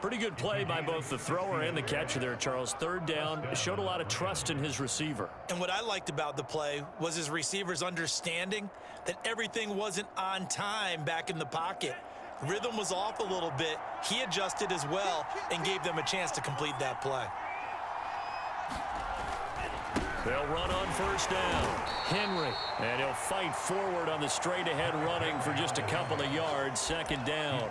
Pretty good play by both the thrower and the catcher there, Charles. Third down, showed a lot of trust in his receiver. And what I liked about the play was his receivers understanding that everything wasn't on time back in the pocket. Rhythm was off a little bit. He adjusted as well and gave them a chance to complete that play. They'll run on first down. Henry, and he'll fight forward on the straight-ahead running for just a couple of yards. Second down.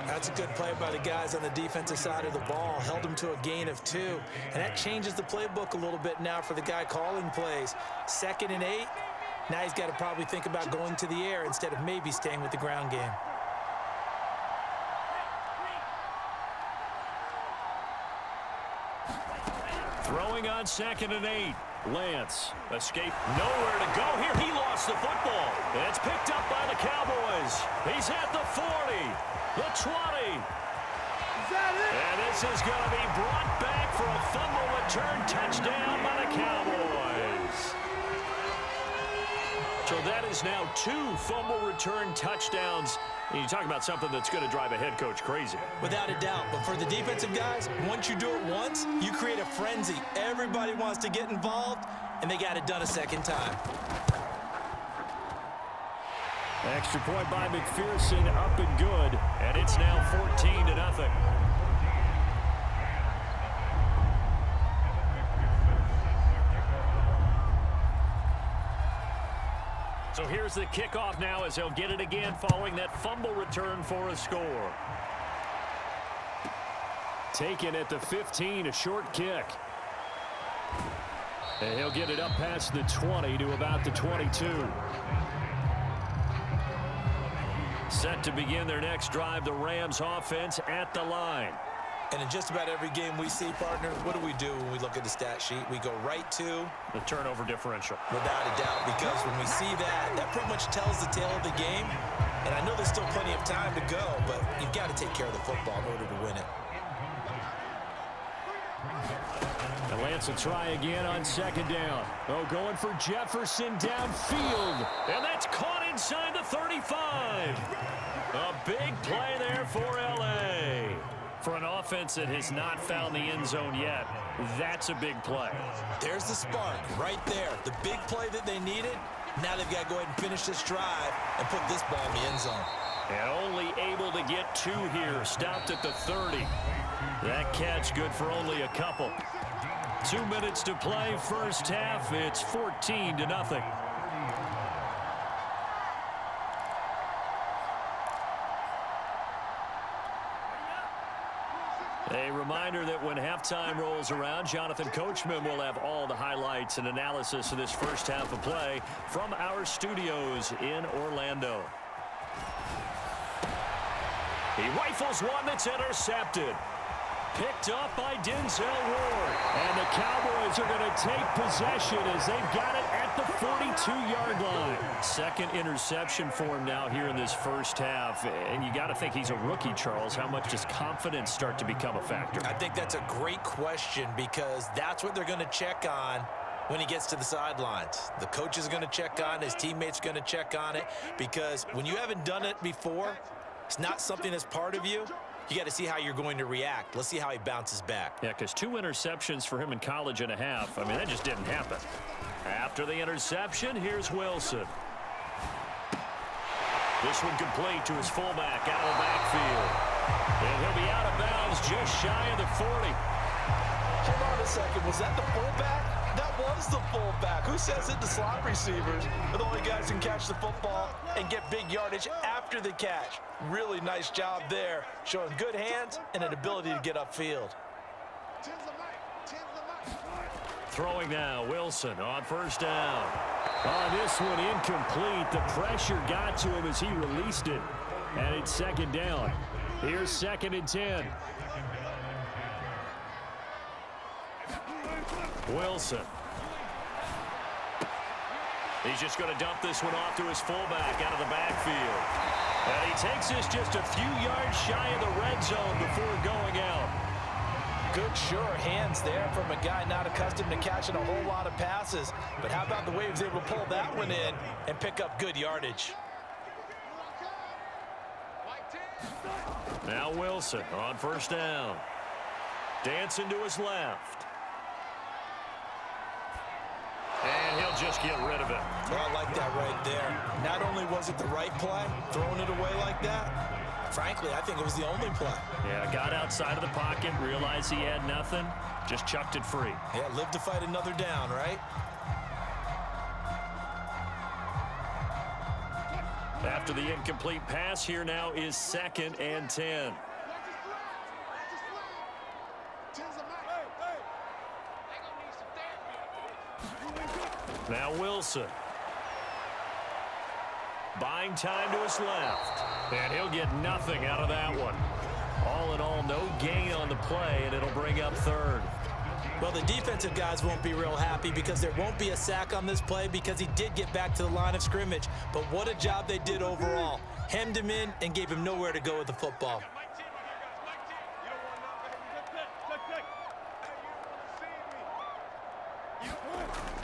That's a good play by the guys on the defensive side of the ball. Held them to a gain of 2. And that changes the playbook a little bit now for the guy calling plays. 2nd and 8. Now he's got to probably think about going to the air instead of maybe staying with the ground game. Throwing on 2nd and 8. Lance, escape, nowhere to go here. He lost the football. It's picked up by the Cowboys. He's at the 40, the 20. And this is going to be brought back for a fumble return touchdown by the Cowboys. So that is now 2 fumble return touchdowns. And you talk about something that's going to drive a head coach crazy. Without a doubt. But for the defensive guys, once you do it once, you create a frenzy. Everybody wants to get involved, and they got it done a second time. Extra point by McPherson, up and good. And it's now 14-0. So here's the kickoff now as he'll get it again following that fumble return for a score. Taken at the 15, a short kick. And he'll get it up past the 20 to about the 22. Set to begin their next drive, the Rams offense at the line. And in just about every game we see, partner, what do we do when we look at the stat sheet? We go right to the turnover differential. Without a doubt, because when we see that, that pretty much tells the tale of the game. And I know there's still plenty of time to go, but you've got to take care of the football in order to win it. And Lance will try again on 2nd down. Oh, going for Jefferson downfield. And that's caught inside the 35. A big play there for L.A. For an offense that has not found the end zone yet, that's a big play. There's the spark right there. The big play that they needed. Now they've got to go ahead and finish this drive and put this ball in the end zone. And only able to get 2 here. Stopped at the 30. That catch good for only a couple. 2 minutes to play, first half. It's 14-0. A reminder that when halftime rolls around, Jonathan Coachman will have all the highlights and analysis of this first half of play from our studios in Orlando. He rifles one that's intercepted. Picked up by Denzel Ward. And the Cowboys are going to take possession as they've got it at the 42-yard line. 2nd interception for him now here in this first half. And you got to think he's a rookie, Charles. How much does confidence start to become a factor? I think that's a great question because that's what they're going to check on when he gets to the sidelines. The coach is going to check on it. His teammates are going to check on it because when you haven't done it before, it's not something that's part of you. You got to see how you're going to react. Let's see how he bounces back. Yeah, because 2 interceptions for him in college and a half. I mean, that just didn't happen. After the interception, here's Wilson. This one complete to his fullback out of the backfield. And he'll be out of bounds just shy of the 40. Hold on a second. Was that the fullback? That was the fullback. Who says it? The slot receivers are the only guys who can catch the football and get big yardage after the catch. Really nice job there, showing good hands and an ability to get upfield. Throwing now, Wilson on first down. On this one, incomplete. The pressure got to him as he released it. And it's 2nd down. Here's 2nd and 10. Wilson. He's just going to dump this one off to his fullback out of the backfield. And he takes this just a few yards shy of the red zone before going out. Good, sure hands there from a guy not accustomed to catching a whole lot of passes. But how about the way he was able to pull that one in and pick up good yardage? Now Wilson on first down. Dancing to his left. And he'll just get rid of it. Well, I like that right there. Not only was it the right play, throwing it away like that, frankly, I think it was the only play. Yeah, got outside of the pocket, realized he had nothing, just chucked it free. Yeah, live to fight another down, right? After the incomplete pass, here now is 2nd and 10. Now Wilson. Buying time to his left. And he'll get nothing out of that one. All in all, no gain on the play, and it'll bring up 3rd. Well, the defensive guys won't be real happy because there won't be a sack on this play because he did get back to the line of scrimmage. But what a job they did overall. Hemmed him in and gave him nowhere to go with the football.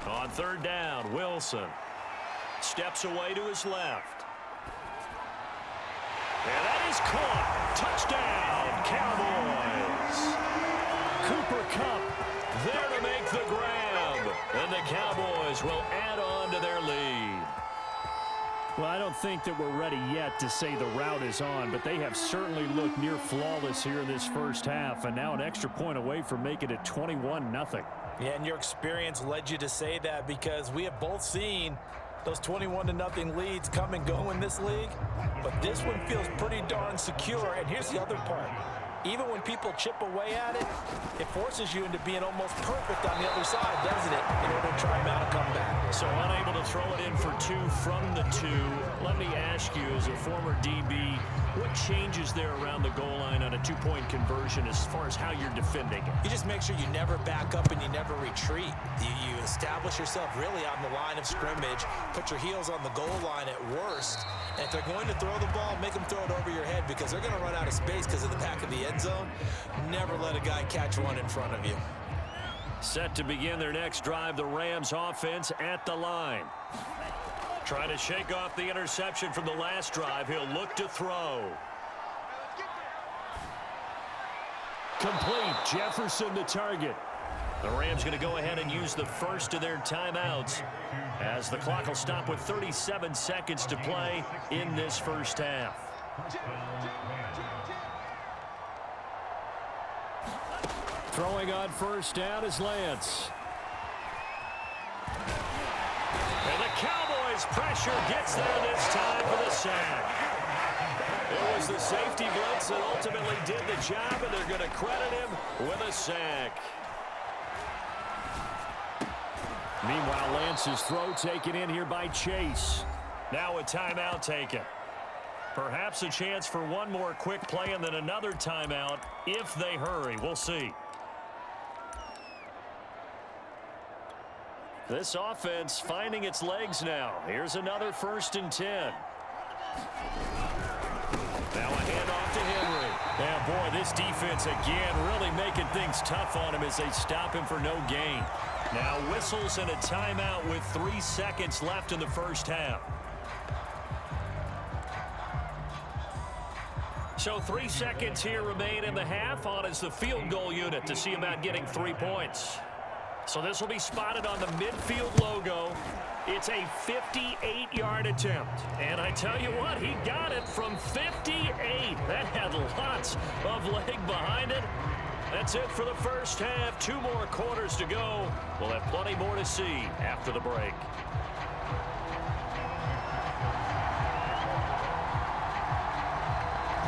On 3rd down, Wilson steps away to his left. And that is caught. Touchdown, Cowboys. Cooper Kupp there to make the grab. And the Cowboys will add on to their lead. Well, I don't think that we're ready yet to say the route is on, but they have certainly looked near flawless here in this first half, and now an extra point away from making it 21-0. Yeah, and your experience led you to say that because we have both seen those 21-0 leads come and go in this league. But this one feels pretty darn secure. And here's the other part. Even when people chip away at it, it forces you into being almost perfect on the other side, doesn't it, in order to try and mount a comeback. So unable to throw it in for 2 from the 2. Let me ask you, as a former DB, what changes there around the goal line on a 2-point conversion as far as how you're defending it? You just make sure you never back up and you never retreat. You establish yourself really on the line of scrimmage, put your heels on the goal line at worst, and if they're going to throw the ball, make them throw it over your head because they're going to run out of space because of the back of the end zone. Never let a guy catch one in front of you. Set to begin their next drive, the Rams offense at the line. Trying to shake off the interception from the last drive. He'll look to throw. Complete. Jefferson the target. The Rams going to go ahead and use the first of their timeouts as the clock will stop with 37 seconds to play in this first half. Throwing on first down is Lance. And the Cowboys pressure gets there this time for the sack. It was the safety blitz that ultimately did the job, and they're going to credit him with a sack. Meanwhile, Lance's throw taken in here by Chase. Now a timeout taken. Perhaps a chance for one more quick play and then another timeout if they hurry. We'll see. This offense finding its legs now. Here's another 1st and 10. Now a handoff to Henry. Yeah, boy, this defense again really making things tough on him as they stop him for no gain. Now whistles and a timeout with 3 seconds left in the first half. So 3 seconds here remain in the half. On is the field goal unit to see about getting 3 points. So this will be spotted on the midfield logo. It's a 58-yard attempt. And I tell you what, he got it from 58. That had lots of leg behind it. That's it for the first half. 2 more quarters to go. We'll have plenty more to see after the break.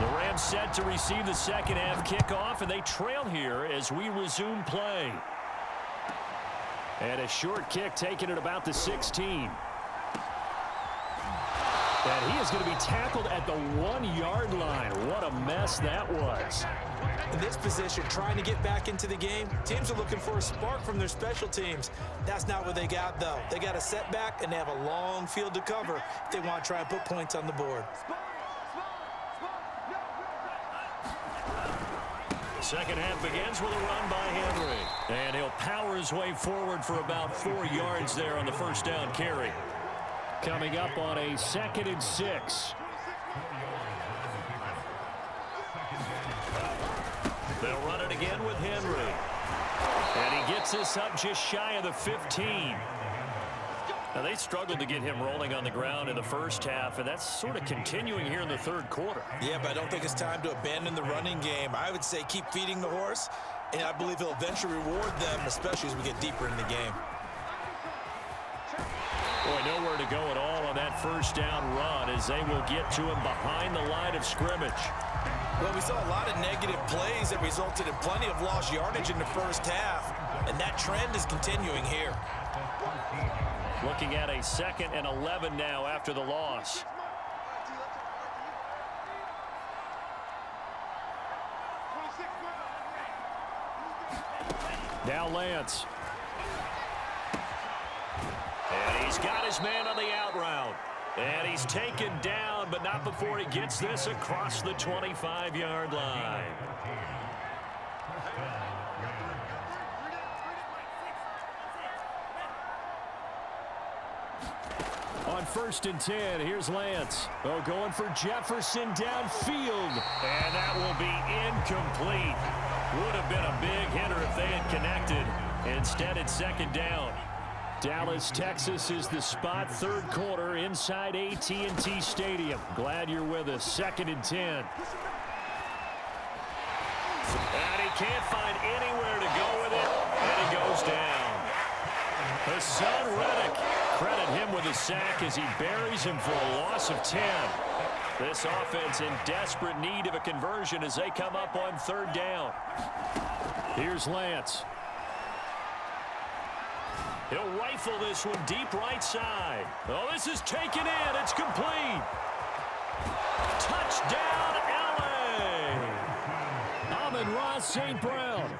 The Rams set to receive the second half kickoff, and they trail here as we resume play. And a short kick taken at about the 16. And he is going to be tackled at the 1-yard line. What a mess that was. In this position, trying to get back into the game, teams are looking for a spark from their special teams. That's not what they got, though. They got a setback, and they have a long field to cover if they want to try and put points on the board. Second half begins with a run by Henry. And he'll power his way forward for about 4 yards there on the first down carry. Coming up on a 2nd and 6. They'll run it again with Henry. And he gets this up just shy of the 15. Now, they struggled to get him rolling on the ground in the first half, and that's sort of continuing here in the third quarter. Yeah, but I don't think it's time to abandon the running game. I would say keep feeding the horse, and I believe he'll eventually reward them, especially as we get deeper in the game. Boy, nowhere to go at all on that first down run as they will get to him behind the line of scrimmage. Well, we saw a lot of negative plays that resulted in plenty of lost yardage in the first half, and that trend is continuing here. Looking at a 2nd and 11 now after the loss. Now Lance. And he's got his man on the out route. And he's taken down, but not before he gets this across the 25-yard line. On 1st and 10, here's Lance. Oh, going for Jefferson downfield. And that will be incomplete. Would have been a big hitter if they had connected. Instead, it's 2nd down. Dallas, Texas is the spot. 3rd quarter inside AT&T Stadium. Glad you're with us. 2nd and 10. And he can't find anywhere to go with it. And he goes down. Hassan Reddick, credit him with a sack as he buries him for a loss of 10. This offense in desperate need of a conversion as they come up on 3rd down. Here's Lance. He'll rifle this one deep right side. Oh, this is taken in. It's complete. Touchdown, L.A. Amon-Ra St. Brown.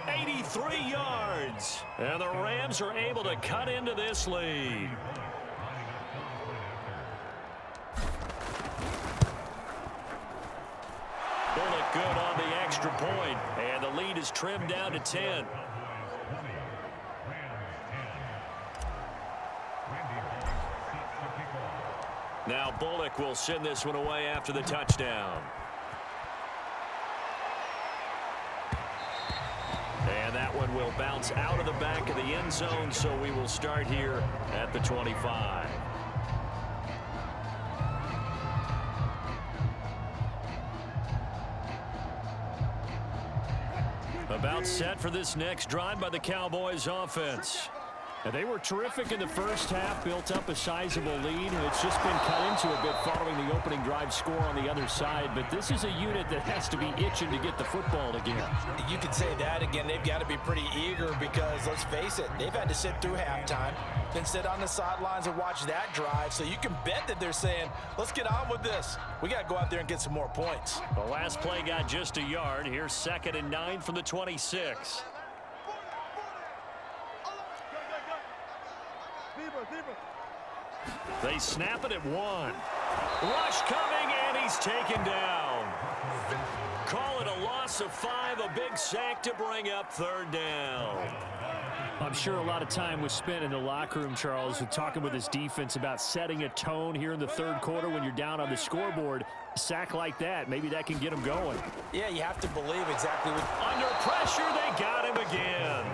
83 yards. And the Rams are able to cut into this lead. Bullock good on the extra point, and the lead is trimmed down to 10. Now Bullock will send this one away after the touchdown. And that one will bounce out of the back of the end zone, so we will start here at the 25. About set for this next drive by the Cowboys offense. And they were terrific in the first half, built up a sizable lead. It's just been cut into a bit following the opening drive score on the other side. But this is a unit that has to be itching to get the football again. You can say that again. They've got to be pretty eager because, let's face it, they've had to sit through halftime, then sit on the sidelines and watch that drive. So you can bet that they're saying, let's get on with this. We got to go out there and get some more points. The last play got just a yard. Here's 2nd and 9 from the 26. They snap it at 1. Rush coming, and he's taken down. Call it a loss of 5, a big sack to bring up 3rd down. I'm sure a lot of time was spent in the locker room, Charles, with talking with his defense about setting a tone here in the 3rd quarter when you're down on the scoreboard. A sack like that, maybe that can get them going. Yeah, you have to believe exactly what... Under pressure, they got him again.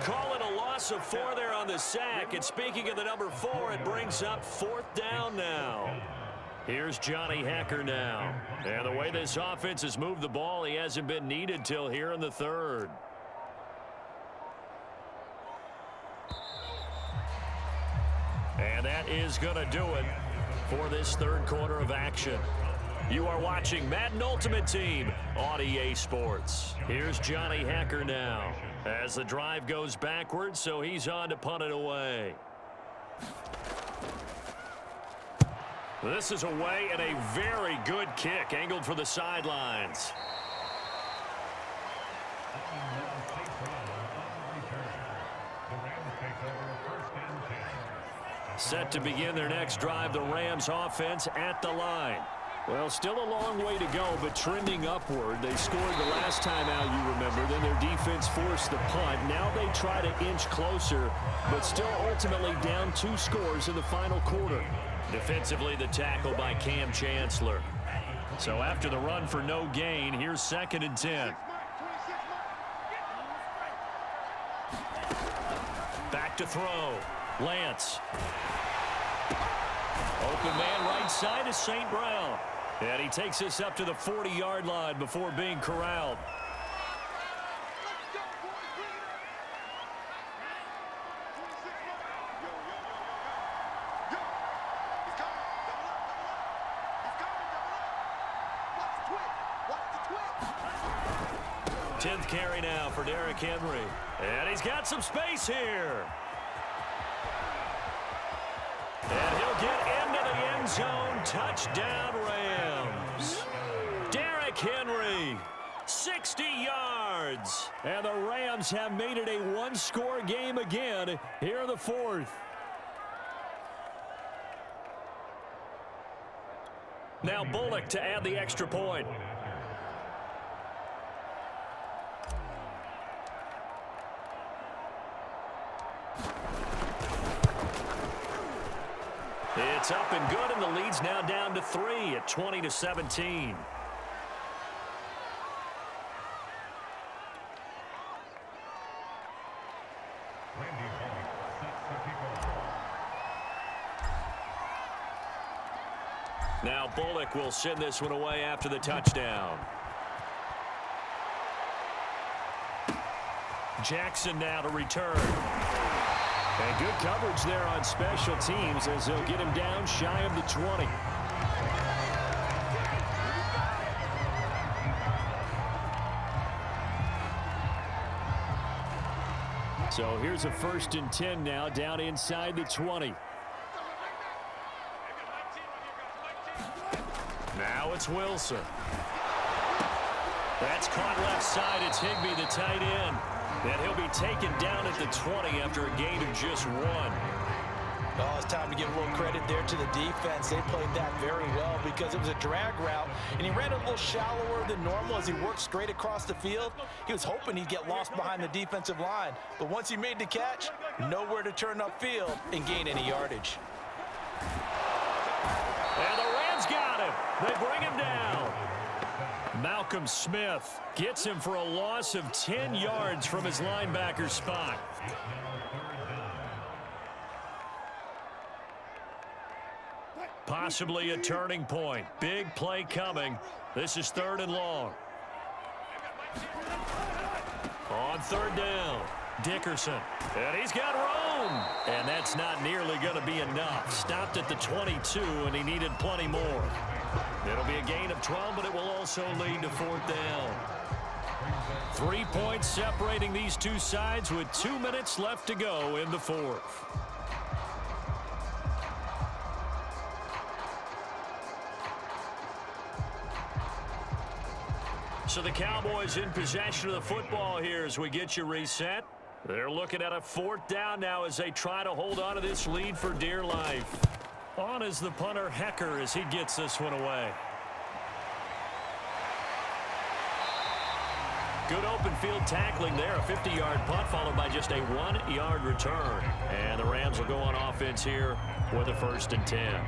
Call it a loss of 4 there on the sack. And speaking of the number 4, it brings up 4th down now. Here's Johnny Hekker now. And the way this offense has moved the ball, he hasn't been needed till here in the 3rd. And that is going to do it for this 3rd quarter of action. You are watching Madden Ultimate Team on EA Sports. Here's Johnny Hekker now as the drive goes backwards, so he's on to punt it away. This is away and a very good kick angled for the sidelines. Set to begin their next drive, the Rams offense at the line. Well, still a long way to go, but trending upward. They scored the last time out, you remember. Then their defense forced the punt. Now they try to inch closer, but still ultimately down 2 scores in the final quarter. Defensively, the tackle by Cam Chancellor. So after the run for no gain, here's 2nd and 10. Back to throw. Lance. Open man right side is St. Brown. And he takes us up to the 40-yard line before being corralled. Tenth carry now for Derrick Henry. And he's got some space here. And he'll get into the end zone. Touchdown, Rams. Derrick Henry, 60 yards. And the Rams have made it a one-score game again here in the fourth. Now Bullock to add the extra point. It's up and good, and the lead's now down to 3 at 20-17. Now Bullock will send this one away after the touchdown. Jackson now to return. And good coverage there on special teams as they'll get him down shy of the 20. So here's a 1st and 10 now down inside the 20. Now it's Wilson. That's caught left side. It's Higbee, the tight end. And he'll be taken down at the 20 after a gain of just 1. Oh, it's time to give a little credit there to the defense. They played that very well because it was a drag route, and he ran a little shallower than normal as he worked straight across the field. He was hoping he'd get lost behind the defensive line, but once he made the catch, nowhere to turn upfield and gain any yardage. And the Rams got him. They bring him down. Malcolm Smith gets him for a loss of 10 yards from his linebacker spot. Possibly a turning point. Big play coming. This is 3rd and long. On 3rd down, Dickerson. And he's got room. And that's not nearly going to be enough. Stopped at the 22, and he needed plenty more. It'll be a gain of 12, but it will also lead to 4th down. 3 points separating these two sides with 2 minutes left to go in the 4th. So the Cowboys in possession of the football here as we get you reset. They're looking at a 4th down now as they try to hold on to this lead for dear life. On is the punter, Hecker, as he gets this one away. Good open field tackling there. A 50-yard punt followed by just a 1-yard return. And the Rams will go on offense here with a 1st and 10.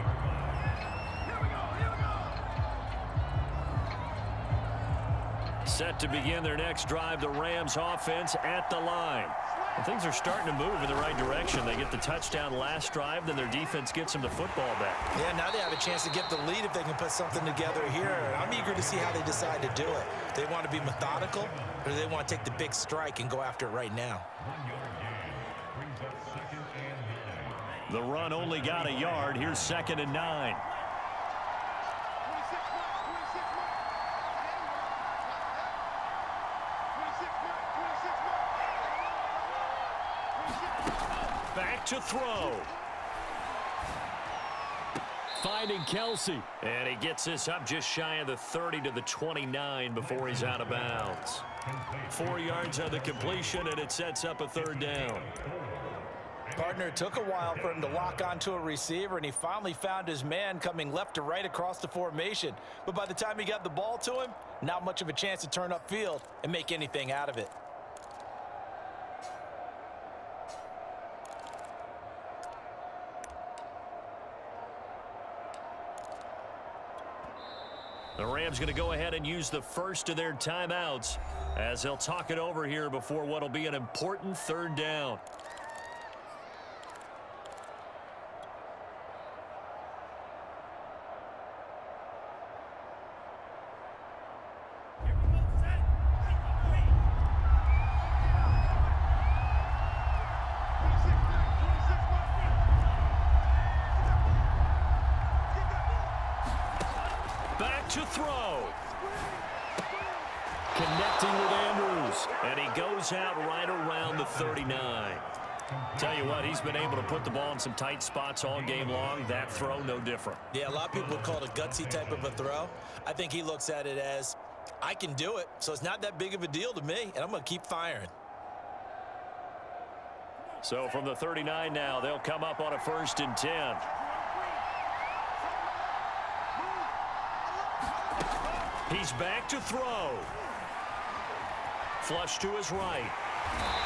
Set to begin their next drive, the Rams offense at the line. And things are starting to move in the right direction. They get the touchdown last drive, then their defense gets them the football back. Yeah, now they have a chance to get the lead if they can put something together here. I'm eager to see how they decide to do it. They want to be methodical, or do they want to take the big strike and go after it right now? The run only got a yard. Here's 2nd and 9. Back to throw. Finding Kelsey. And he gets this up just shy of the 30 to the 29 before he's out of bounds. 4 yards on the completion, and it sets up a 3rd down. Partner, it took a while for him to lock onto a receiver, and he finally found his man coming left to right across the formation. But by the time he got the ball to him, not much of a chance to turn upfield and make anything out of it. The Rams going to go ahead and use the first of their timeouts as they'll talk it over here before what will be an important third down. Back to throw. Connecting with Andrews. And he goes out right around the 39. Tell you what, he's been able to put the ball in some tight spots all game long. That throw, no different. Yeah, a lot of people would call it a gutsy type of a throw. I think he looks at it as, I can do it, so it's not that big of a deal to me, and I'm going to keep firing. So from the 39 now, they'll come up on a 1st and 10. He's back to throw. Flush to his right.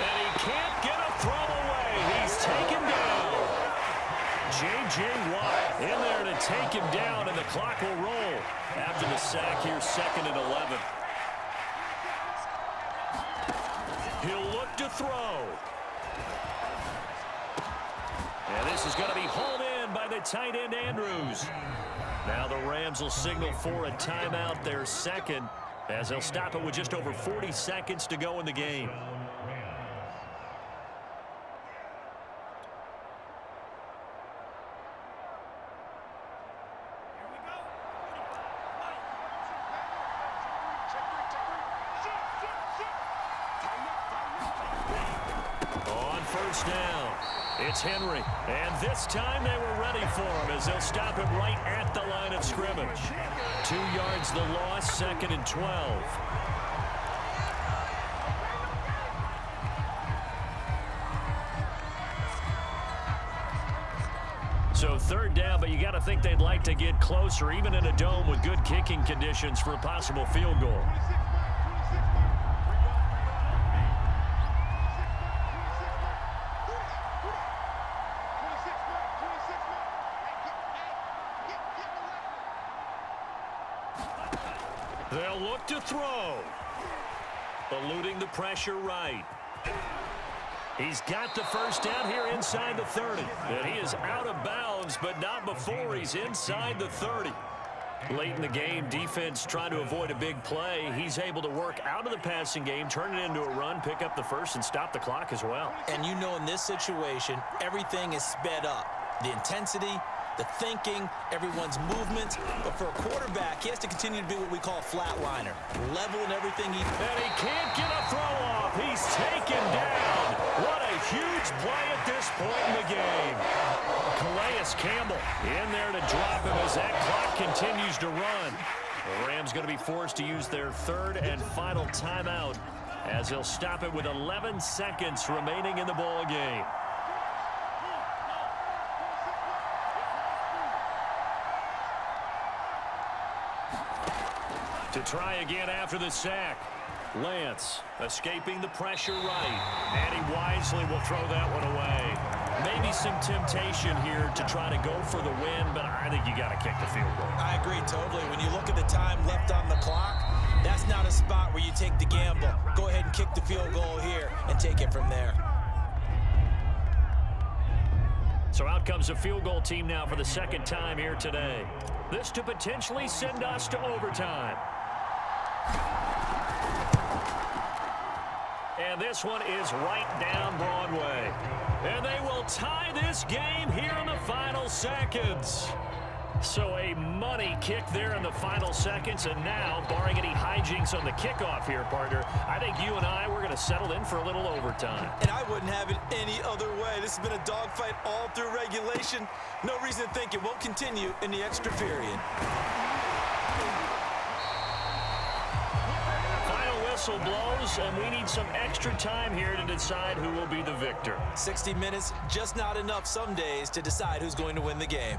And he can't get a throw away. He's taken down. J.J. Watt in there to take him down, and the clock will roll after the sack here, 2nd and 11. He'll look to throw. And this is going to be hauled in by the tight end, Andrews. Now the Rams will signal for a timeout, their second, as they'll stop it with just over 40 seconds to go in the game. On 1st down, it's Henry. And this time they were ready for him as they'll stop him right at the line of scrimmage. 2 yards the loss, 2nd and 12. So 3rd down, but you got to think they'd like to get closer, even in a dome with good kicking conditions for a possible field goal. They'll look to throw. Eluding the pressure right. He's got the 1st down here inside the 30. And he is out of bounds, but not before he's inside the 30. Late in the game, defense trying to avoid a big play. He's able to work out of the passing game, turn it into a run, pick up the 1st, and stop the clock as well. And you know in this situation, everything is sped up. The intensity, the thinking, everyone's movements. But for a quarterback, he has to continue to be what we call a flatliner. Level in everything he... And he can't get a throw off. He's taken down. What a huge play at this point in the game. Calais Campbell in there to drop him as that clock continues to run. The Rams going to be forced to use their 3rd and final timeout as they'll stop it with 11 seconds remaining in the ball game. To try again after the sack. Lance escaping the pressure right. And he wisely will throw that one away. Maybe some temptation here to try to go for the win, but I think you got to kick the field goal. I agree totally. When you look at the time left on the clock, that's not a spot where you take the gamble. Go ahead and kick the field goal here and take it from there. So out comes the field goal team now for the 2nd time here today. This to potentially send us to overtime. And this one is right down Broadway. And they will tie this game here in the final seconds. So a money kick there in the final seconds. And now, barring any hijinks on the kickoff here, partner, I think you and I, we're going to settle in for a little overtime. And I wouldn't have it any other way. This has been a dogfight all through regulation. No reason to think it won't continue in the extra period. Whistle blows, and we need some extra time here to decide who will be the victor. 60 minutes, just not enough some days to decide who's going to win the game.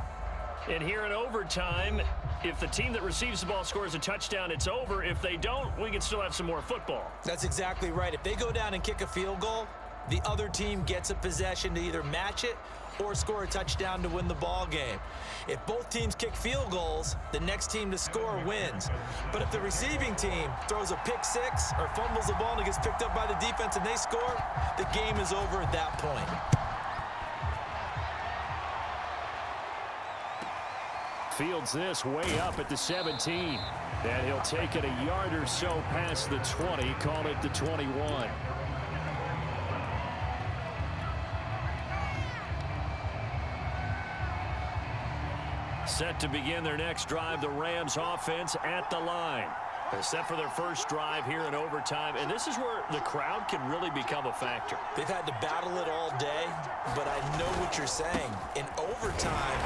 And here in overtime, if the team that receives the ball scores a touchdown, it's over. If they don't, we can still have some more football. That's exactly right. If they go down and kick a field goal, the other team gets a possession to either match it or score a touchdown to win the ball game. If both teams kick field goals, the next team to score wins. But if the receiving team throws a pick six or fumbles the ball and it gets picked up by the defense and they score, the game is over at that point. Fields this way up at the 17. And he'll take it a yard or so past the 20, call it the 21. Set to begin their next drive, the Rams offense at the line. They're set for their first drive here in overtime, and this is where the crowd can really become a factor. They've had to battle it all day, but I know what you're saying. In overtime,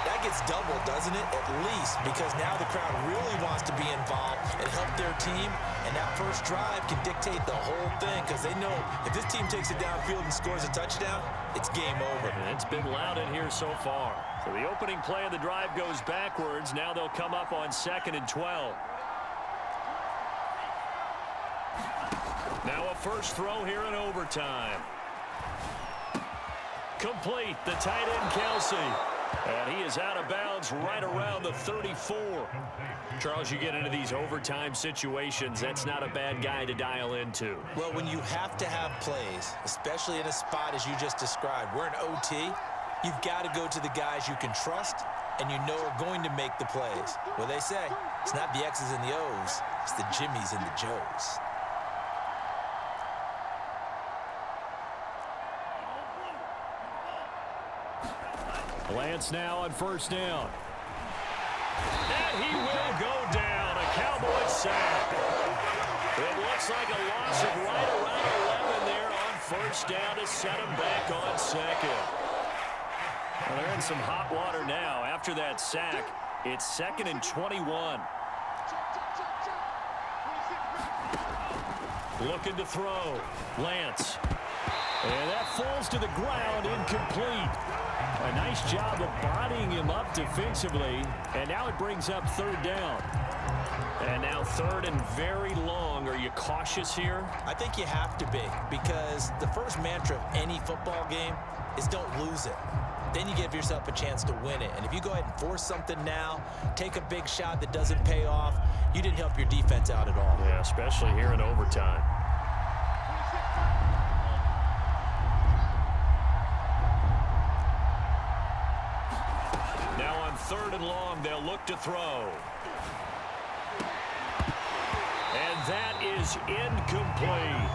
that gets doubled, doesn't it? At least, because now the crowd really wants to be involved and help their team, and that first drive can dictate the whole thing because they know if this team takes it downfield and scores a touchdown, it's game over. And it's been loud in here so far. So the opening play of the drive goes backwards. Now they'll come up on 2nd and 12. Now a first throw here in overtime. Complete, the tight end Kelsey. And he is out of bounds right around the 34. Charles, you get into these overtime situations, that's not a bad guy to dial into. Well, when you have to have plays, especially in a spot as you just described, we're in OT, you've got to go to the guys you can trust and you know are going to make the plays. Well, they say it's not the X's and the O's, it's the Jimmies and the Joes. Lance now on first down. And he will go down. A Cowboys sack. It looks like a loss of right around 11 there on first down to set him back on second. Well, they're in some hot water now. After that sack, it's 2nd and 21. Looking to throw. Lance. And that falls to the ground, incomplete. A nice job of bodying him up defensively. And now it brings up 3rd down. And now 3rd and very long. Are you cautious here? I think you have to be, because the first mantra of any football game is don't lose it. Then you give yourself a chance to win it. And if you go ahead and force something now, take a big shot that doesn't pay off, you didn't help your defense out at all. Yeah, especially here in overtime. Now on 3rd and long, they'll look to throw. And that is incomplete.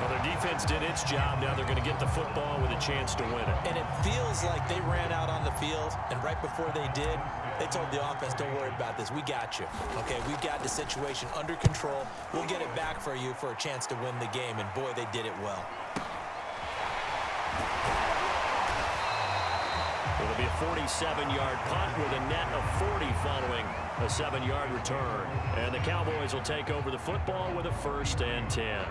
Well, their defense did its job. Now they're going to get the football with a chance to win it. And it feels like they ran out on the field, and right before they did, they told the offense, don't worry about this. We got you. Okay, we've got the situation under control. We'll get it back for you for a chance to win the game. And, boy, they did it well. It'll be a 47-yard punt with a net of 40 following a 7-yard return. And the Cowboys will take over the football with a 1st and 10.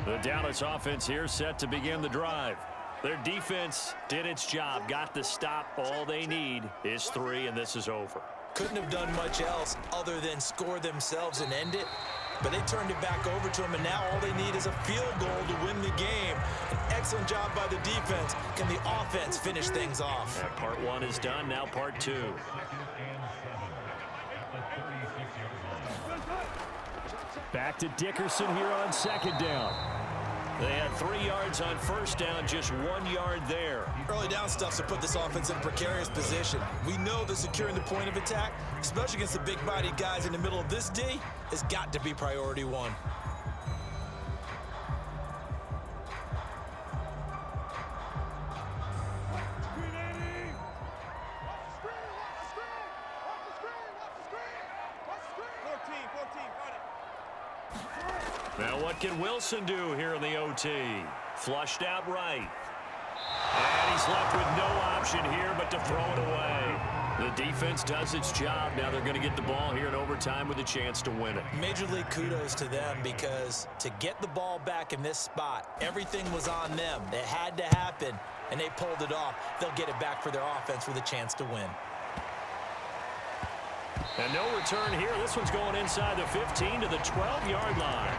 The Dallas offense here set to begin the drive. Their defense did its job, got the stop. All they need is 3, and this is over. Couldn't have done much else other than score themselves and end it. But they turned it back over to them, and now all they need is a field goal to win the game. An excellent job by the defense. Can the offense finish things off? Yeah, part 1 is done, now part 2. Back to Dickerson here on 2nd down. They had 3 yards on 1st down, just 1 yard there. Early down stuff to put this offense in a precarious position. We know that securing the point of attack, especially against the big-bodied guys in the middle of this D, has got to be priority 1. Now what can Wilson do here in the OT? Flushed out right. And he's left with no option here but to throw it away. The defense does its job. Now they're going to get the ball here in overtime with a chance to win it. Major League kudos to them, because to get the ball back in this spot, everything was on them. It had to happen, and they pulled it off. They'll get it back for their offense with a chance to win. And no return here. This one's going inside the 15 to the 12-yard line.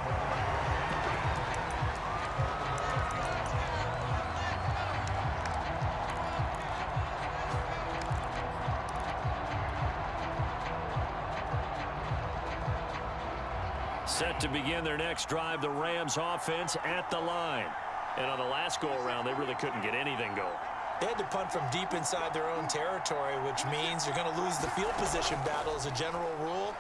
Set to begin their next drive, the Rams offense at the line. And on the last go-around, they really couldn't get anything going. They had to punt from deep inside their own territory, which means you're going to lose the field position battle as a general rule.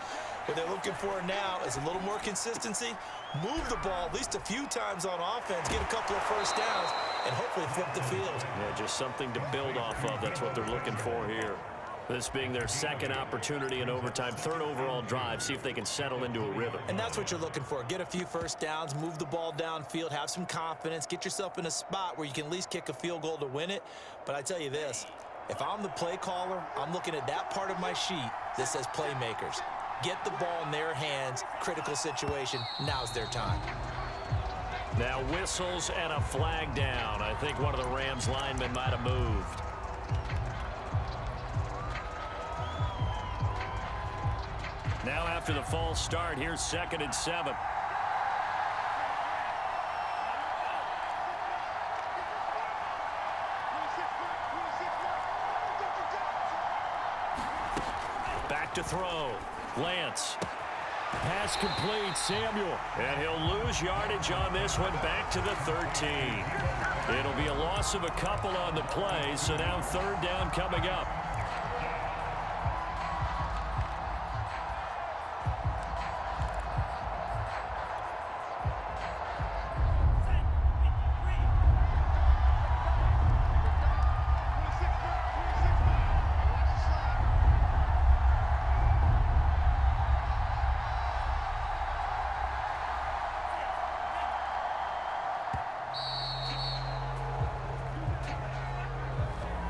What they're looking for now is a little more consistency, move the ball at least a few times on offense, get a couple of first downs, and hopefully flip the field. Yeah, just something to build off of. That's what they're looking for here. This being their second opportunity in overtime, third overall drive, see if they can settle into a rhythm. And that's what you're looking for. Get a few first downs, move the ball downfield, have some confidence, get yourself in a spot where you can at least kick a field goal to win it. But I tell you this, if I'm the play caller, I'm looking at that part of my sheet that says playmakers. Get the ball in their hands, critical situation, now's their time. Now whistles and a flag down. I think one of the Rams linemen might have moved. Now after the false start, here's 2nd and 7. Back to throw. Lance. Pass complete, Samuel. And he'll lose yardage on this one, back to the 13. It'll be a loss of a couple on the play, so now 3rd down coming up.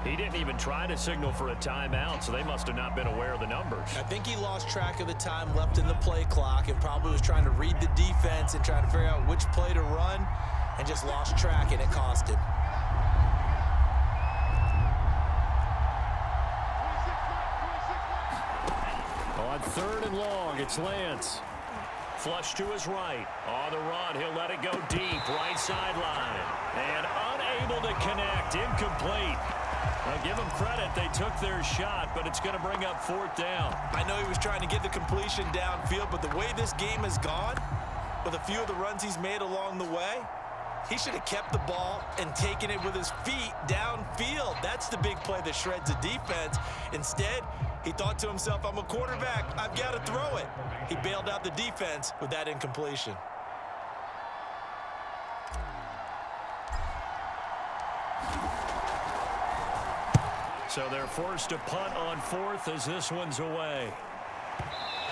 He didn't even try to signal for a timeout, so they must have not been aware of the numbers. I think he lost track of the time left in the play clock and probably was trying to read the defense and trying to figure out which play to run and just lost track, and it cost him. On 3rd and long, it's Lance. Flush to his right. On the run, he'll let it go deep, right sideline. And unable to connect, incomplete. I'll give them credit, they took their shot, but it's going to bring up 4th down. I know he was trying to get the completion downfield, but the way this game has gone, with a few of the runs he's made along the way, he should have kept the ball and taken it with his feet downfield. That's the big play that shreds the defense. Instead, he thought to himself, I'm a quarterback, I've got to throw it. He bailed out the defense with that incompletion. So they're forced to punt on 4th as this one's away.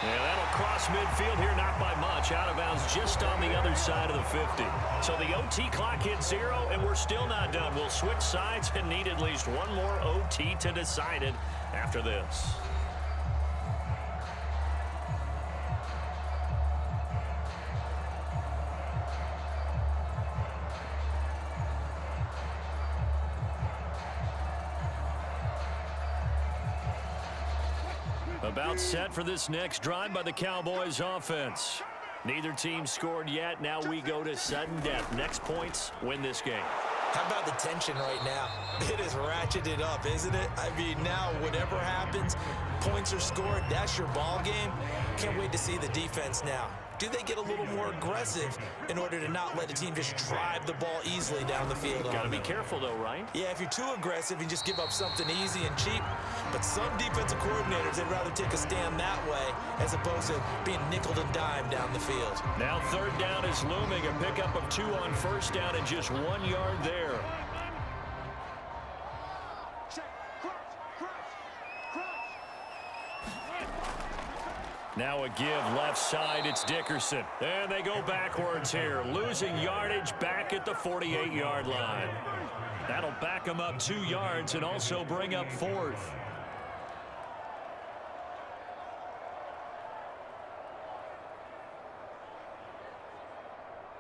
Yeah, that'll cross midfield here, not by much. Out of bounds just on the other side of the 50. So the OT clock hits 0, and we're still not done. We'll switch sides and need at least one more OT to decide it after this. About set for this next drive by the Cowboys offense. Neither team scored yet. Now we go to sudden death. Next points win this game. How about the tension right now? It is ratcheted up, isn't it? I mean, now whatever happens, points are scored, that's your ball game. Can't wait to see the defense now. Do they get a little more aggressive in order to not let a team just drive the ball easily down the field? Got to be careful, though, right? Yeah, if you're too aggressive, you just give up something easy and cheap. But some defensive coordinators, they'd rather take a stand that way as opposed to being nickel and dime down the field. Now 3rd down is looming. A pickup of 2 on 1st down and just 1 yard there. Now a give left side, it's Dickerson. And they go backwards here, losing yardage back at the 48-yard line. That'll back them up 2 yards and also bring up 4th.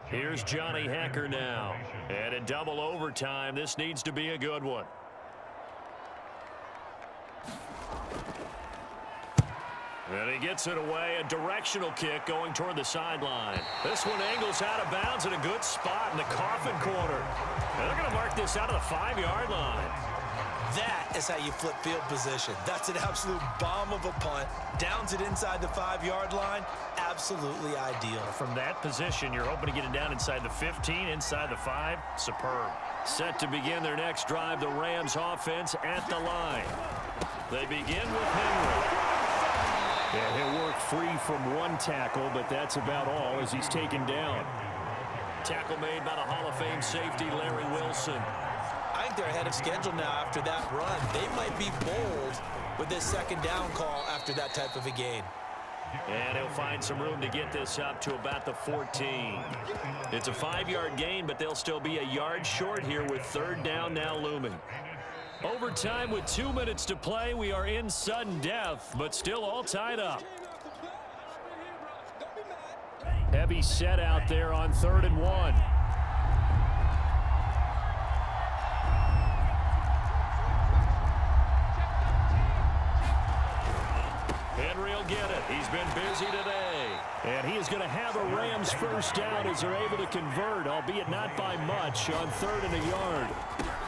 Here's Johnny Hecker now. And in double overtime, this needs to be a good one. And he gets it away, a directional kick going toward the sideline. This one angles out of bounds in a good spot in the coffin corner. And they're going to mark this out of the 5-yard line. That is how you flip field position. That's an absolute bomb of a punt. Downs it inside the 5-yard line. Absolutely ideal. From that position, you're hoping to get it down inside the 15, inside the 5. Superb. Set to begin their next drive, the Rams offense at the line. They begin with Henry. And he'll work free from one tackle, but that's about all as he's taken down. Tackle made by the Hall of Fame safety, Larry Wilson. I think they're ahead of schedule now after that run. They might be bold with this second down call after that type of a gain. And he'll find some room to get this up to about the 14. It's a 5-yard gain, but they'll still be a yard short here with third down now looming. Overtime with 2 minutes to play. We are in sudden death, but still all tied up. Heavy set out there on 3rd and 1. Henry will get it. He's been busy today. And he is going to have a Rams first down as they're able to convert, albeit not by much, on 3rd and a yard.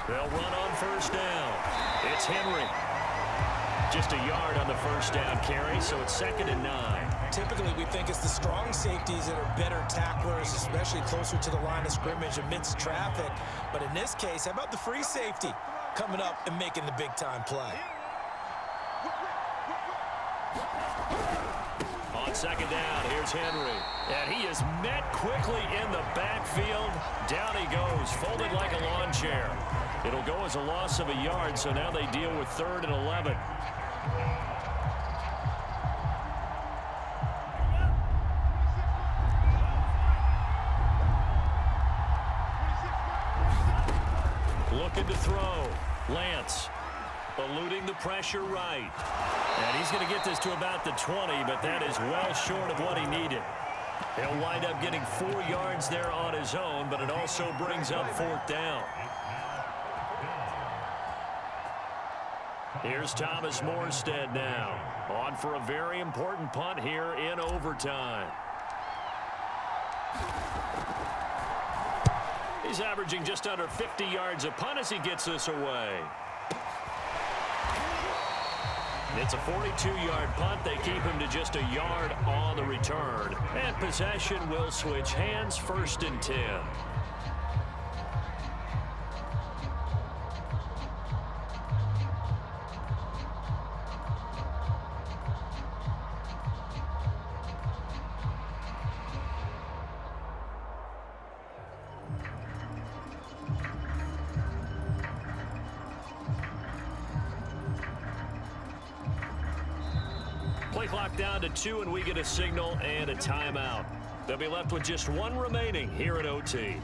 They'll run on first down. It's Henry. Just a yard on the first down carry, so it's 2nd and 9. Typically, we think it's the strong safeties that are better tacklers, especially closer to the line of scrimmage amidst traffic. But in this case, how about the free safety coming up and making the big-time play? On 2nd down, here's Henry. And he is met quickly in the backfield. Down he goes, folded like a lawn chair. It'll go as a loss of a yard, so now they deal with 3rd and 11. Looking to throw. Lance eluding the pressure right. And he's going to get this to about the 20, but that is well short of what he needed. He'll wind up getting 4 yards there on his own, but it also brings up 4th down. Here's Thomas Morstead now, on for a very important punt here in overtime. He's averaging just under 50 yards a punt as he gets this away. It's a 42-yard punt. They keep him to just a yard on the return. And possession will switch hands, 1st and 10. Play clock down to 2, and we get a signal and a timeout. They'll be left with just 1 remaining here at OT.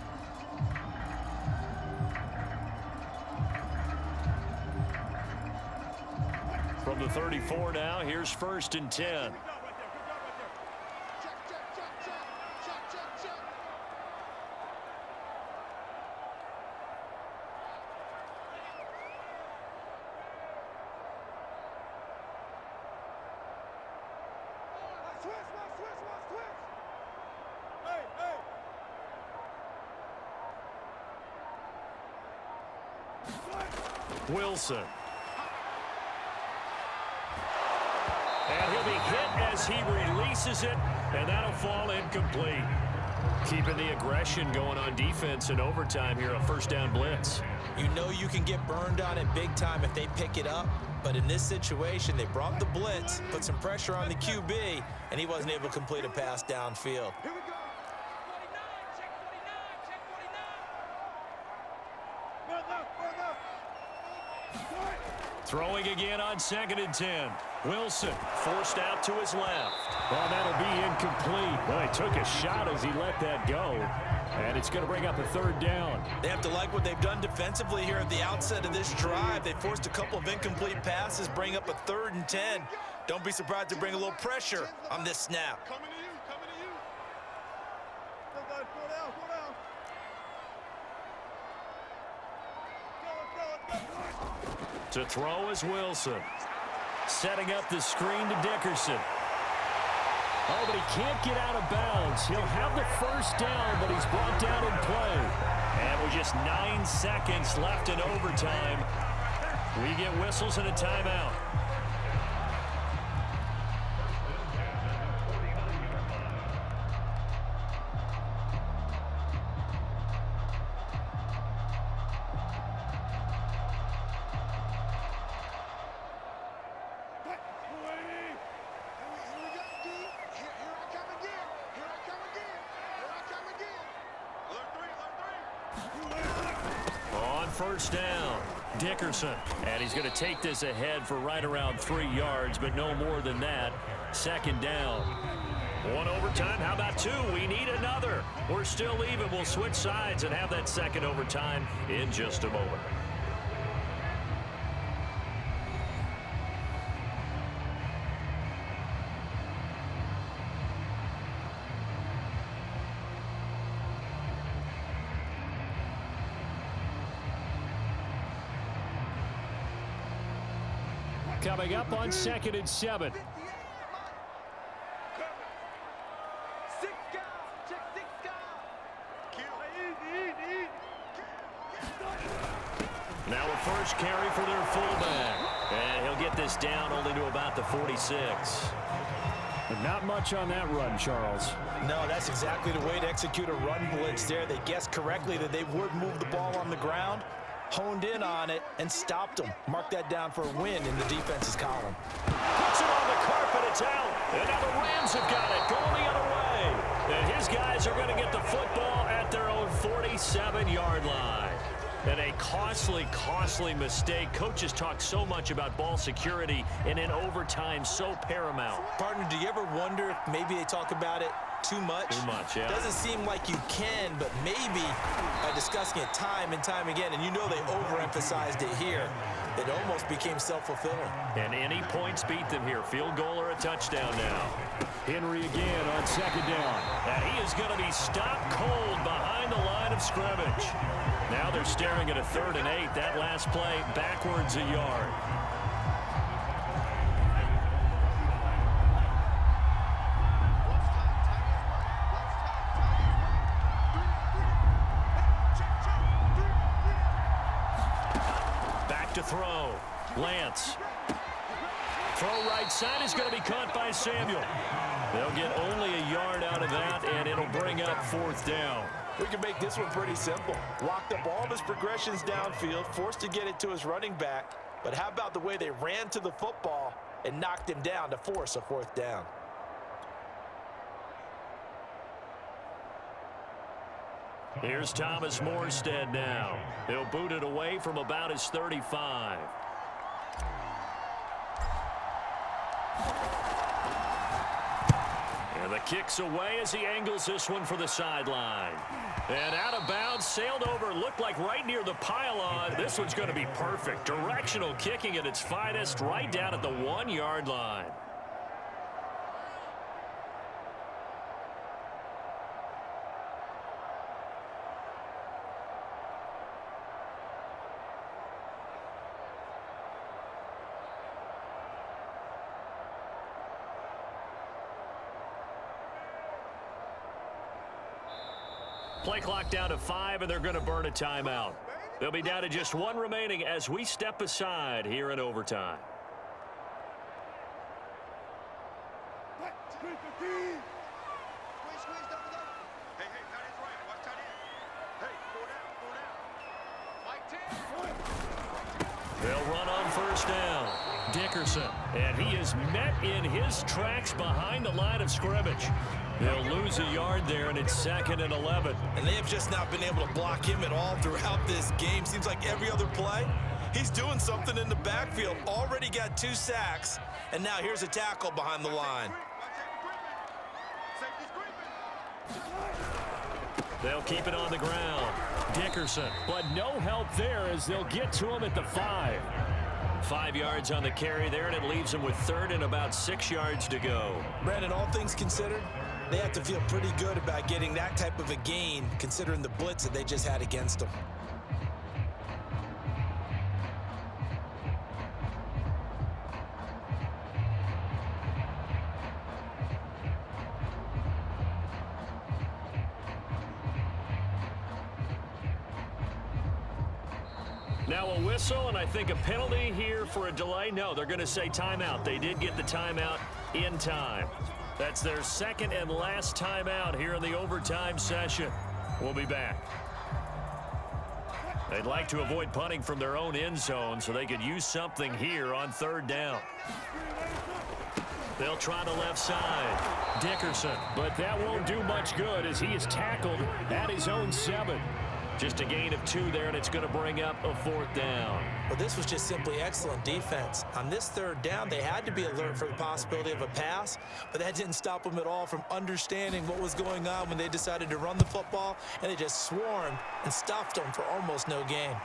From the 34 now, here's 1st and 10. Wilson. And he'll be hit as he releases it, and that'll fall incomplete. Keeping the aggression going on defense in overtime here, a 1st down blitz. You know you can get burned on it big time if they pick it up, but in this situation, they brought the blitz, put some pressure on the QB, and he wasn't able to complete a pass downfield. Throwing again on 2nd and 10. Wilson forced out to his left. Well, that'll be incomplete. Well, he took a shot as he let that go. And it's going to bring up a 3rd down. They have to like what they've done defensively here at the outset of this drive. They forced a couple of incomplete passes, bring up a 3rd and 10. Don't be surprised to bring a little pressure on this snap. Coming to you, coming to you. Go down, go down, go down. To throw is Wilson. Setting up the screen to Dickerson. Oh, but he can't get out of bounds. He'll have the 1st down, but he's brought down in play. And with just 9 seconds left in overtime, We get whistles and a timeout. First down, Dickerson. And he's going to take this ahead for right around 3 yards, but no more than that. Second down. One overtime. How about two? We need another. We're still even. We'll switch sides and have that second overtime in just a moment. Coming up on 2nd and 7. Now a first carry for their fullback. And he'll get this down only to about the 46. But not much on that run, Charles. No, that's exactly the way to execute a run blitz there. They guessed correctly that they would move the ball on the ground, honed in on it, and stopped them. Mark that down for a win in the defense's column. Puts it on the carpet, it's out. And now the Rams have got it, going the other way. And his guys are going to get the football at their own 47-yard line. And a costly, costly mistake. Coaches talk so much about ball security, and in overtime, so paramount. Partner, do you ever wonder if maybe they talk about it too much? Too much, yeah. Doesn't seem like you can, but maybe by discussing it time and time again, and you know they overemphasized it here, it almost became self-fulfilling. And any points beat them here. Field goal or a touchdown now. Henry again on second down. And he is going to be stopped cold behind the line of scrimmage. Now they're staring at a 3rd and 8. That last play backwards a yard. To throw. Lance. Throw right side is going to be caught by Samuel. They'll get only a yard out of that, and it'll bring up 4th down. We can make this one pretty simple. Walked up all of his progressions downfield, forced to get it to his running back. But how about the way they ran to the football and knocked him down to force a 4th down? Here's Thomas Morstead now. He'll boot it away from about his 35. And the kick's away as he angles this one for the sideline. And out of bounds, sailed over, looked like right near the pylon. This one's going to be perfect. Directional kicking at its finest, right down at the 1-yard line. Play clock down to 5, and they're going to burn a timeout. They'll be down to just 1 remaining as we step aside here in overtime. They'll run on first down. Dickerson, and he is met in his tracks behind the line of scrimmage. They'll lose a yard there, and it's 2nd and 11. And they have just not been able to block him at all throughout this game. Seems like every other play, he's doing something in the backfield. Already got 2 sacks, and now here's a tackle behind the line. They'll keep it on the ground. Dickerson, but no help there as they'll get to him at the 5. 5 yards on the carry there, and it leaves him with 3rd and about 6 yards to go. Brandon, all things considered, they have to feel pretty good about getting that type of a gain, considering the blitz that they just had against them. Now a whistle, and I think a penalty here for a delay. No, they're going to say timeout. They did get the timeout in time. That's their second and last timeout here in the overtime session. We'll be back. They'd like to avoid punting from their own end zone so they could use something here on third down. They'll try the left side. Dickerson, but that won't do much good as he is tackled at his own 7. Just a gain of 2 there, and it's going to bring up a 4th down. Well, this was just simply excellent defense. On this 3rd down, they had to be alert for the possibility of a pass, but that didn't stop them at all from understanding what was going on when they decided to run the football, and they just swarmed and stuffed them for almost no gain.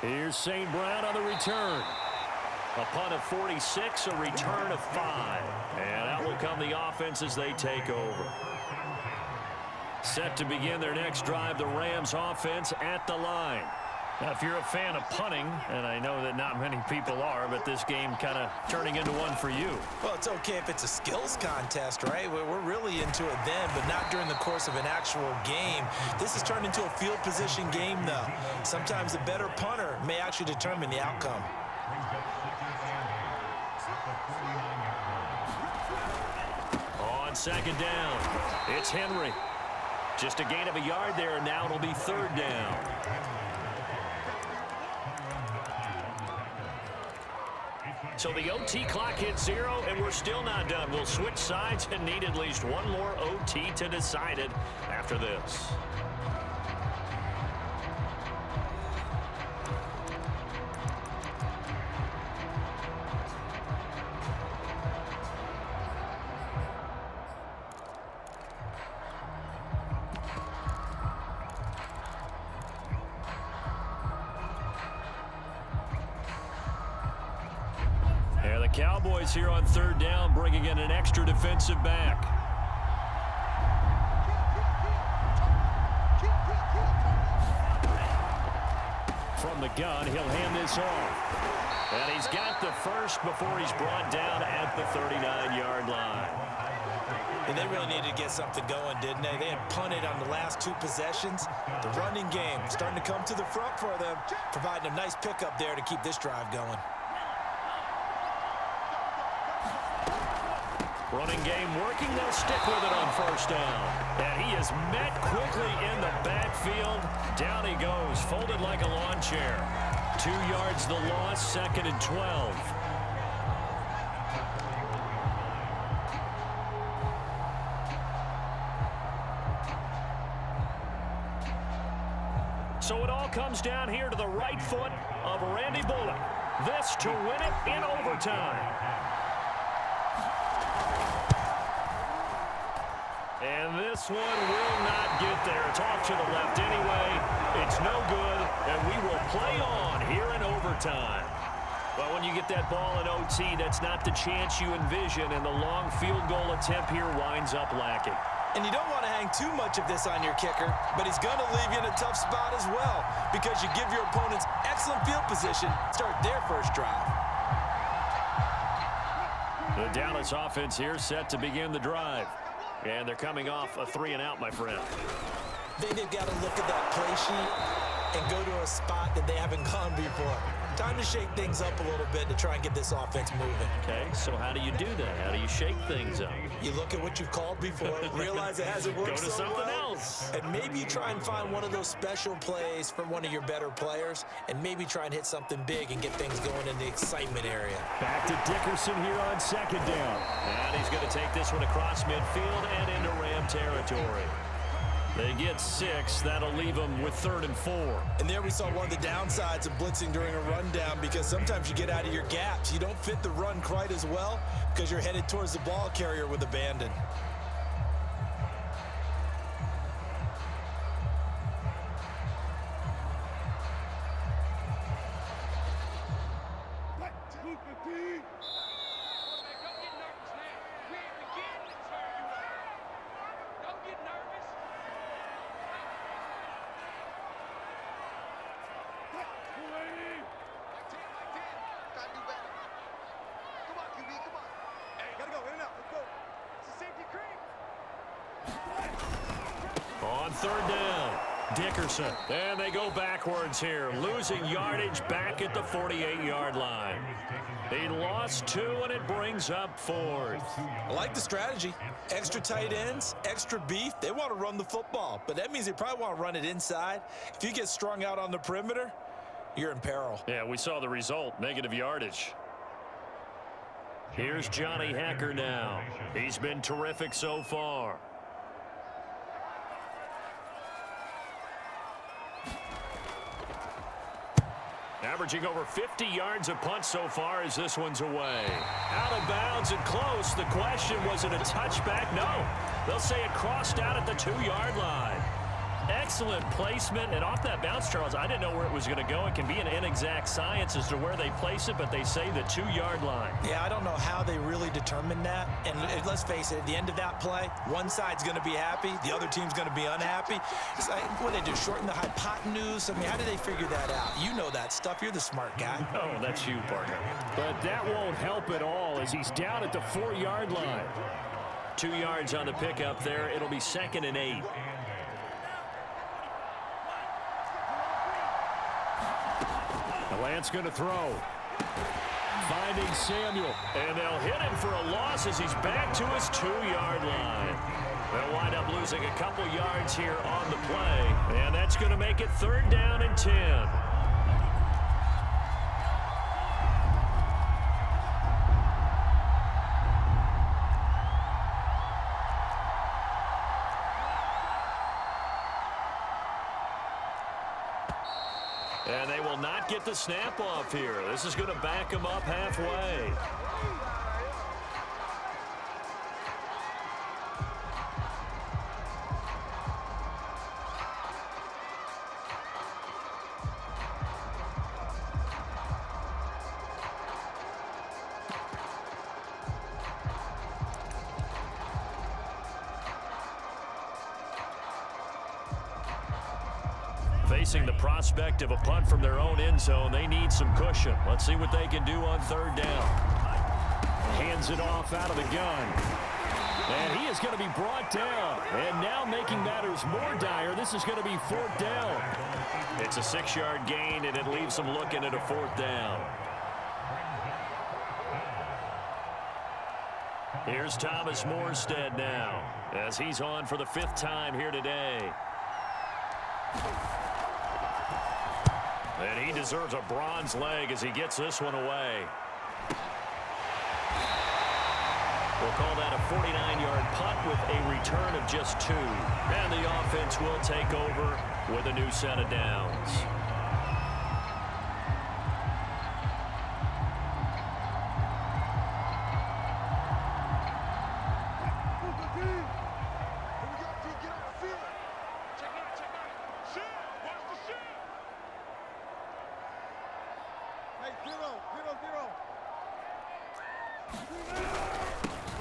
Here's St. Brown on the return. A punt of 46, a return of 5. And out will come the offense as they take over. Set to begin their next drive, the Rams offense at the line. Now, if you're a fan of punting, and I know that not many people are, but this game kind of turning into one for you. Well, it's okay if it's a skills contest, right? We're really into it then, but not during the course of an actual game. This has turned into a field position game, though. Sometimes the better punter may actually determine the outcome. On second down, it's Henry. Just a gain of a yard there, and now it'll be 3rd down. So the OT clock hits 0, and we're still not done. We'll switch sides and need at least one more OT to decide it after this. Cowboys here on 3rd down, bringing in an extra defensive back. From the gun, he'll hand this off. And he's got the first before he's brought down at the 39-yard line. And they really needed to get something going, didn't they? They had punted on the last 2 possessions. The running game starting to come to the front for them, providing a nice pickup there to keep this drive going. Running game working. They'll stick with it on 1st down. And he is met quickly in the backfield. Down he goes, folded like a lawn chair. 2 yards the loss, 2nd and 12. So it all comes down here to the right foot of Randy Bullock. This to win it in overtime. And this one will not get there. It's off to the left anyway. It's no good, and we will play on here in overtime. Well, when you get that ball in OT, that's not the chance you envision, and the long field goal attempt here winds up lacking. And you don't want to hang too much of this on your kicker, but he's going to leave you in a tough spot as well because you give your opponents excellent field position, start their first drive. The Dallas offense here set to begin the drive. And they're coming off a 3-and-out, my friend. They've got to look at that play sheet and go to a spot that they haven't gone before. Time to shake things up a little bit to try and get this offense moving. Okay, so how do you do that? How do you shake things up? You look at what you've called before, realize it hasn't worked so so something well, else. and maybe you try and find one of those special plays from one of your better players, and maybe try and hit something big and get things going in the excitement area. Back to Dickerson here on 2nd down. And he's going to take this one across midfield and into Ram territory. They get 6. That'll leave them with 3rd and 4. And there we saw one of the downsides of blitzing during a rundown because sometimes you get out of your gaps. You don't fit the run quite as well because you're headed towards the ball carrier with abandon. On 3rd down, Dickerson. And they go backwards here, losing yardage back at the 48-yard line. He lost 2, and it brings up 4th. I like the strategy. Extra tight ends, extra beef. They want to run the football, but that means they probably want to run it inside. If you get strung out on the perimeter, you're in peril. Yeah, we saw the result, negative yardage. Here's Johnny Hacker now. He's been terrific so far. Averaging over 50 yards a punt so far as this one's away. Out of bounds and close. The question, was it a touchback? No. They'll say it crossed out at the 2-yard line. Excellent placement, and off that bounce, Charles, I didn't know where it was going to go. It can be an inexact science as to where they place it, but they say the 2-yard line. Yeah, I don't know how they really determined that. And let's face it, at the end of that play, one side's going to be happy, the other team's going to be unhappy. It's like, what do they do, shorten the hypotenuse? I mean, how do they figure that out? You know that stuff. You're the smart guy. Oh, that's you, partner. But that won't help at all as he's down at the 4-yard line. 2 yards on the pickup there. It'll be 2nd and 8. Lance going to throw. Finding Samuel. And they'll hit him for a loss as he's back to his 2-yard line. They'll wind up losing a couple yards here on the play. And that's going to make it 3rd down and 10. And they will not get the snap off here. This is going to back them up halfway. Facing the prospect of a punt from their own end zone, they need some cushion. Let's see what they can do on 3rd down. Hands it off out of the gun. And he is going to be brought down. And now making matters more dire, this is going to be 4th down. It's a 6-yard gain, and it leaves them looking at a 4th down. Here's Thomas Morstead now, as he's on for the 5th time here today. And he deserves a bronze leg as he gets this one away. We'll call that a 49-yard punt with a return of just 2. And the offense will take over with a new set of downs.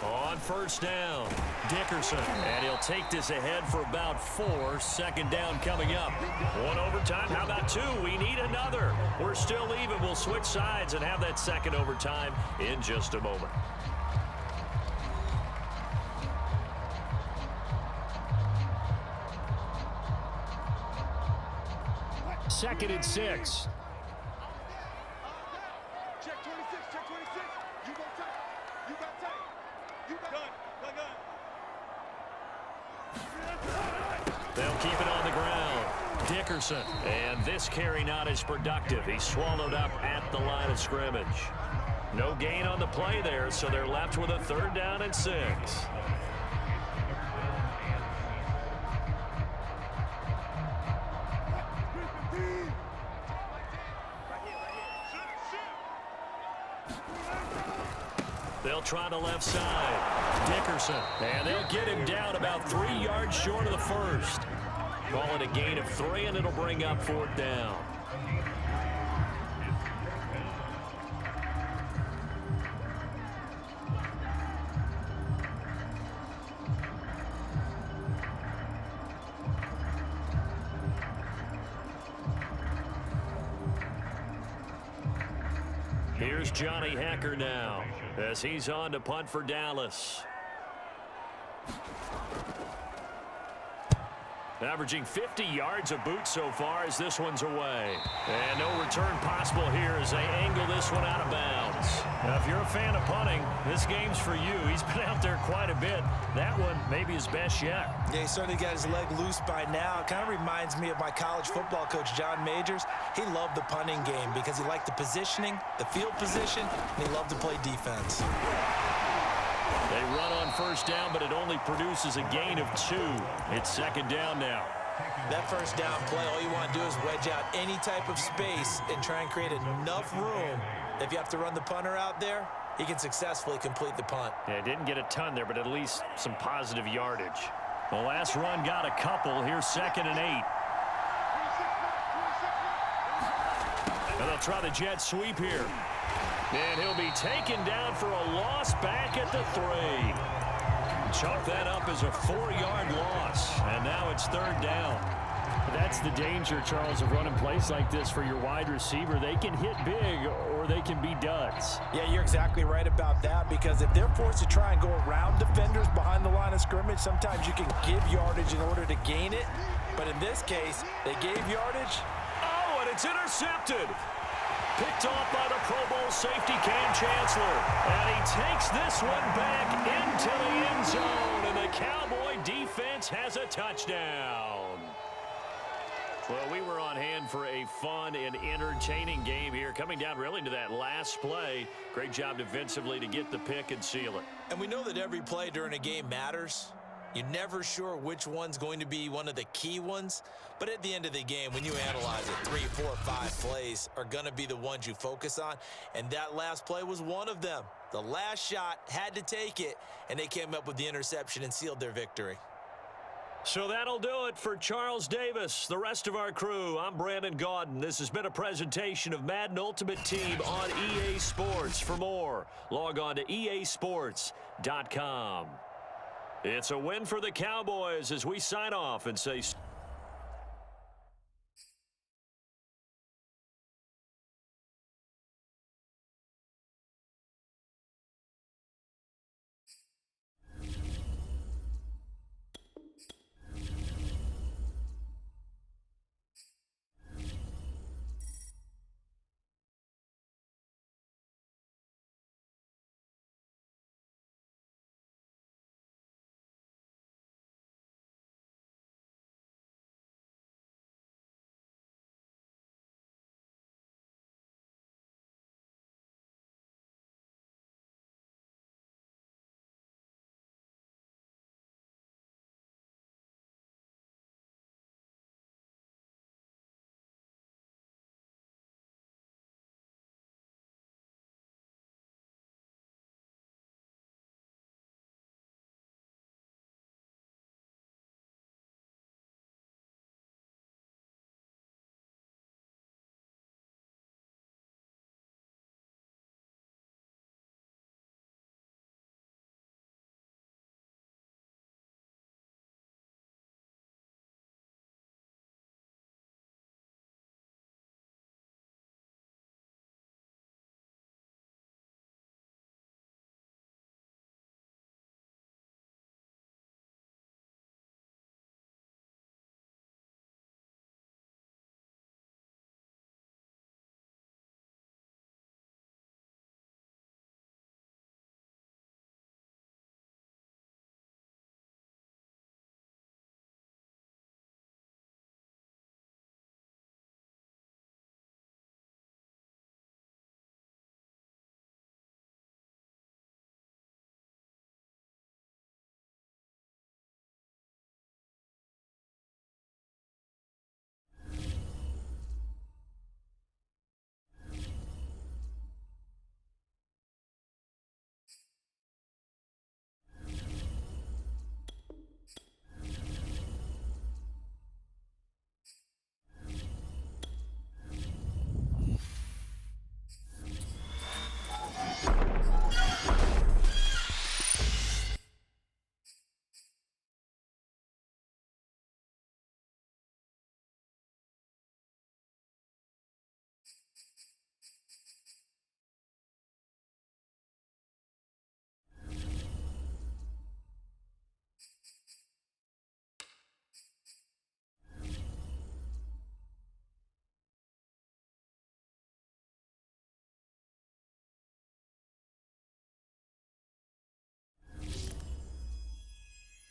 On 1st down, Dickerson, and he'll take this ahead for about 4. 2nd down coming up. 1 overtime, how about 2? We need another. We're still even. We'll switch sides and have that 2nd overtime in just a moment. Second and 6. Check 26, check 26. You go tight. You got tight. You got gun. They'll keep it on the ground. Dickerson. And this carry not as productive. He's swallowed up at the line of scrimmage. No gain on the play there, so they're left with a 3rd down and 6. They'll try the left side. Dickerson. And they'll get him down about 3 yards short of the 1st. Call it a gain of 3, and it'll bring up 4th down. Here's Johnny Hacker now, as he's on to punt for Dallas. Averaging 50 yards a boot so far as this one's away. And no return possible here as they angle this one out of bounds. Now, if you're a fan of punting, this game's for you. He's been out there quite a bit. That one may be his best yet. Yeah, he certainly got his leg loose by now. It kind of reminds me of my college football coach, John Majors. He loved the punting game because he liked the positioning, the field position, and he loved to play defense. They run on first down, but it only produces a gain of 2. It's second down now. That first down play, all you want to do is wedge out any type of space and try and create enough room. If you have to run the punter out there, he can successfully complete the punt. Yeah, didn't get a ton there, but at least some positive yardage. The last run got a couple. Here's 2nd and 8. And they'll try the jet sweep here. And he'll be taken down for a loss back at the 3. Chalk that up as a 4-yard loss. And now it's 3rd down. That's the danger, Charles, of running plays like this for your wide receiver. They can hit big or they can be duds. Yeah, you're exactly right about that, because if they're forced to try and go around defenders behind the line of scrimmage, sometimes you can give yardage in order to gain it. But in this case, they gave yardage. Oh, and it's intercepted. Picked off by the Pro Bowl safety, Cam Chancellor. And he takes this one back into the end zone. And the Cowboy defense has a touchdown. Well, we were on hand for a fun and entertaining game here. Coming down really to that last play. Great job defensively to get the pick and seal it. And we know that every play during a game matters. You're never sure which one's going to be one of the key ones. But at the end of the game, when you analyze it, 3, 4, 5 plays are going to be the ones you focus on. And that last play was one of them. The last shot had to take it, and they came up with the interception and sealed their victory. So that'll do it for Charles Davis, the rest of our crew. I'm Brandon Gaudin. This has been a presentation of Madden Ultimate Team on EA Sports. For more, log on to easports.com. It's a win for the Cowboys as we sign off and say...